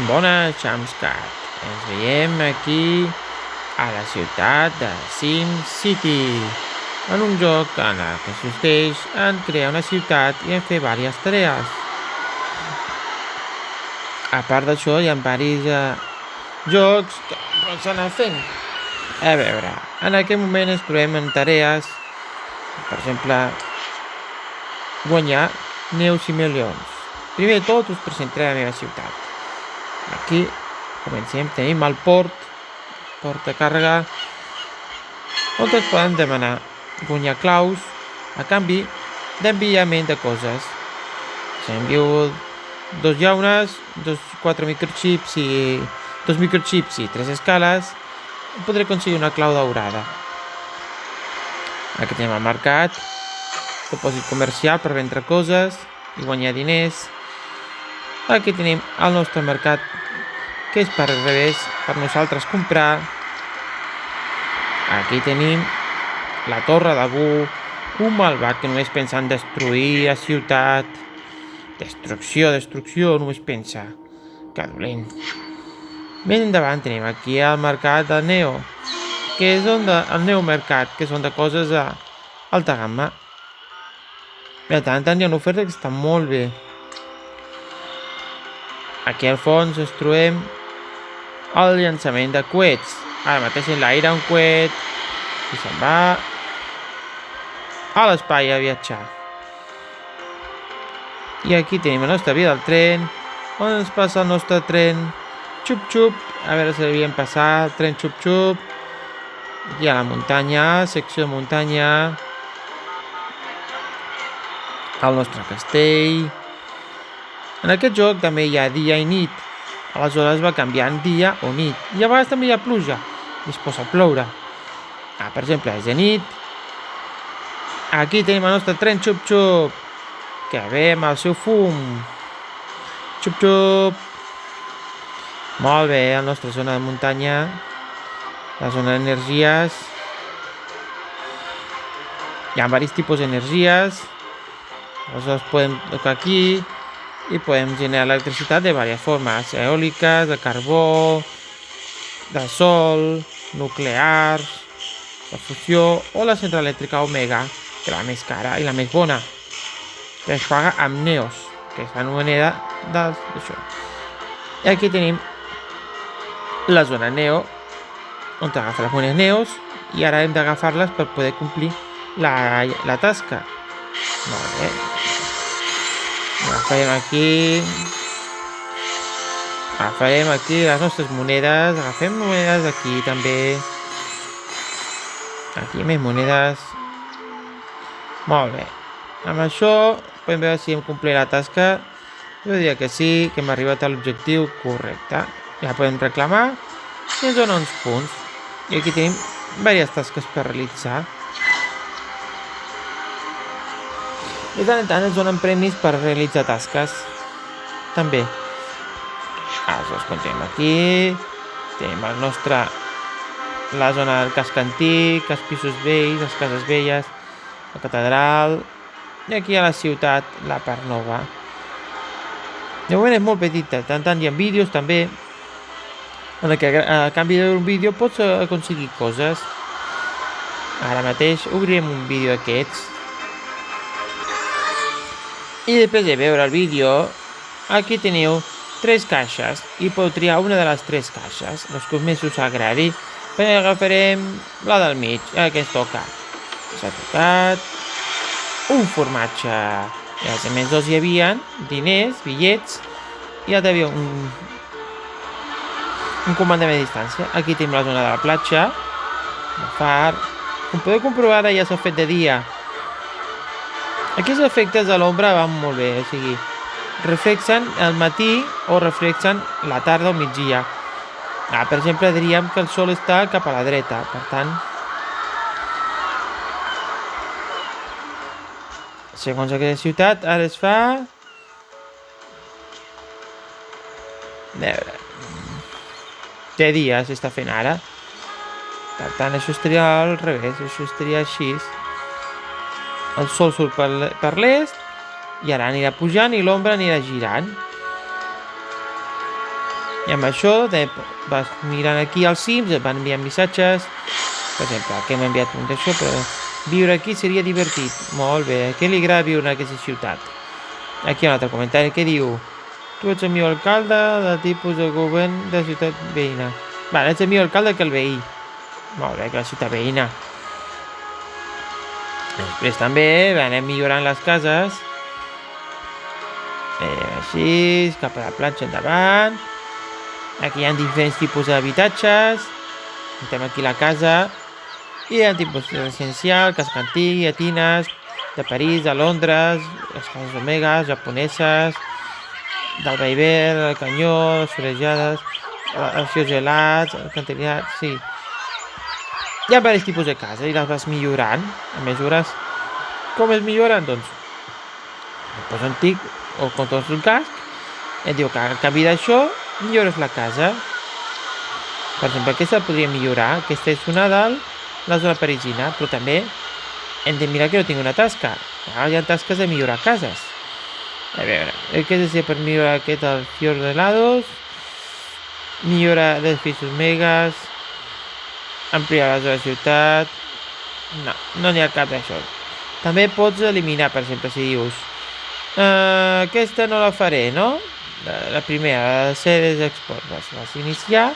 Bones, Shamscat. Ens veiem aquí a la ciutat de Sim City, en un joc en el que consisteix en crear una ciutat i en fer diverses tarees. A part d'això, hi ha diversos jocs que pots anar fent. A veure, en aquest moment ens trobem en tarees, per exemple, guanyar neus i milions. Primer de tot us presentaré la meva ciutat. Aquí comencem, tenim el port de càrrega, on es poden demanar guanyar claus a canvi d'enviament de coses. Si envio 2 llaunes, 4 microchips i 2 microchips i 3 escales, podré aconseguir una clau daurada. Aquí tenim el mercat, depòsit comercial per vendre coses i guanyar diners. Aquí tenim el nostre mercat, que és per revés, per nosaltres comprar. Aquí tenim la torre d'Abu, un malvat que només pensa en destruir la ciutat. Destrucció, només pensa. Que dolent. Més endavant tenim aquí el mercat de Neo, que és el Neo Mercat, que són de coses a alta gamma. De tant en tant hi ha una oferta que està molt bé. Aquí al fons ens trobem el llançament de coets. Ara mateix en l'aire un coet i se'n va a l'espai a viatjar. I aquí tenim la nostra via del tren, on ens passa el nostre tren xup-xup. A veure si l'havien passat, el tren xup-xup. Aquí a la muntanya, secció de muntanya. El nostre castell. En aquest joc també hi ha dia i nit. Aleshores va canviant dia o nit. I a vegades també hi ha pluja i es posa a ploure. Per exemple, és de nit. Aquí tenim el nostre tren xup-xup, que ve amb el seu fum. Xup-xup. Molt bé, la nostra zona de muntanya, la zona d'energies. Hi ha diversos tipus d'energies. Aleshores podem tocar aquí i podem generar electricitat de diverses formes, eòliques, de carbó, de sol, nuclears, de fusió o la central elèctrica Omega, que és la més cara i la més bona, que es paga amb neos, que és la moneda d'això. I aquí tenim la zona neo, on t'agafa les monedes neos, i ara hem d'agafar-les per poder complir la tasca. Molt bé. Agafarem aquí les nostres monedes. Agafem monedes aquí també. Aquí més monedes. Molt bé. Amb això podem veure si hem complert la tasca. Jo diria que sí, que hem arribat a l'objectiu correcte. Ja podem reclamar i ens dona uns punts. I aquí tenim diverses tasques per realitzar. De tant en tant ens donen premis per realitzar tasques. També. Aleshores, quan tenim aquí, tenim la zona del casc antic, els pisos vells, les cases velles, la catedral, i aquí a la ciutat, la part nova. De moment és molt petita, de tant en tant hi ha vídeos també, en què a canvi d'un vídeo pots aconseguir coses. Ara mateix obrirem un vídeo d'aquests. I després de veure el vídeo, aquí teniu 3 caixes i podeu triar una de les 3 caixes, les que més us agradi. Però agafarem la del mig, que ens toca. S'ha tocat un formatge. I als altres dos hi havia diners, bitllets, i ja hi havia un comandament a distància. Aquí tenim la zona de la platja, de far. Com podeu comprovar, ara ja s'ha fet de dia. Aquí els efectes de l'ombra van molt bé, o sigui, reflexen el matí o reflexen la tarda o migdia. Per exemple, diríem que el sol està cap a la dreta, per tant, segons aquesta ciutat, ara es fa... de dia s'està fent ara. Per tant, això estaria al revés, això estaria així. El sol surt per l'est i ara anirà pujant i l'ombra anirà girant. I amb això vas mirant aquí als cims, et van enviant missatges. Per exemple, que m'ha enviat un d'això, però viure aquí seria divertit. Molt bé, a què li agrada viure en aquesta ciutat? Aquí hi ha un altre comentari que diu: tu ets el millor alcalde de tipus de govern de ciutat veïna. Vale, ets el millor alcalde que el veí. Molt bé, que la ciutat veïna. Després també anem millorant les cases. Així, cap a la planxa endavant. Aquí hi ha diferents tipus d'habitatges. Entrem aquí a la casa. I hi ha tipus residencial, casa antic, llatines, de París, de Londres, les cases omegas, japoneses, del Vaiver, el Canyó, les Sorejades, els fios gelats, el cantinat, sí. Hi ha diversos tipus de cases i les vas millorant a mesures. Com es milloren? Doncs el poso antic o controls un casc, et diu que a canvi d'això millores la casa. Per exemple, aquesta podria millorar. Aquesta és una de la zona parisina, però també hem de mirar que no tingui una tasca. Hi ha tasques de millorar cases. A veure, aquesta seria per millorar aquest el fior de helados, millora d'edificis megas, ampliar la zona de ciutat. No n'hi ha cap d'això. També pots eliminar, per exemple, si dius aquesta no la faré, no? La primera, la de sedes export, vas iniciar,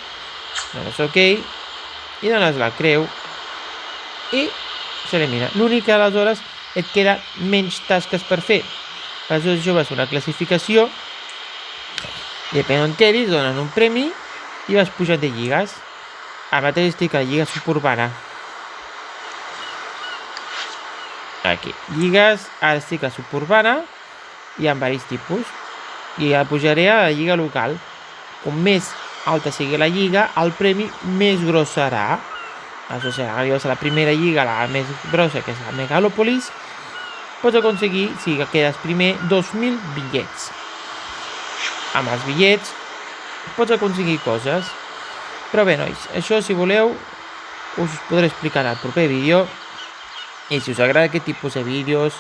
dones OK i dones la creu i s'elimina. L'únic que aleshores et queda menys tasques per fer. Aleshores això va ser una classificació, depèn on quedis, donen un premi i vas pujant de lligues. Ara mateix estic a la lliga suburbana. Aquí, lligues, ara estic a suburbana. Hi ha diversos tipus. I ja pujaré a la lliga local. Com més alta sigui la lliga, el premi més gros serà. Aleshores, si arribes a la primera lliga, la més grossa, que és la Megalòpolis, pots aconseguir, si quedes primer, 2.000 bitllets. Amb els bitllets pots aconseguir coses. Però bé, nois, això, si voleu, us podré explicar en el proper vídeo. I si us agrada aquest tipus de vídeos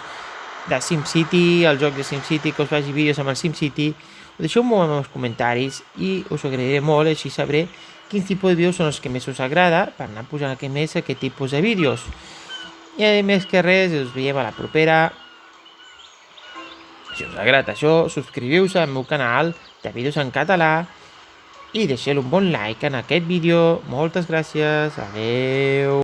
de SimCity, el joc de SimCity, que us faci vídeos amb el SimCity, ho deixeu-m'ho en els comentaris i us ho agrairé molt, així sabré quins tipus de vídeos són els que més us agrada per anar pujant aquest tipus de vídeos. I més que res, us veiem a la propera. Si us agrada això, subscriviu-vos al meu canal de vídeos en català i deixeu un bon like en aquest vídeo. Moltes gràcies, adeu.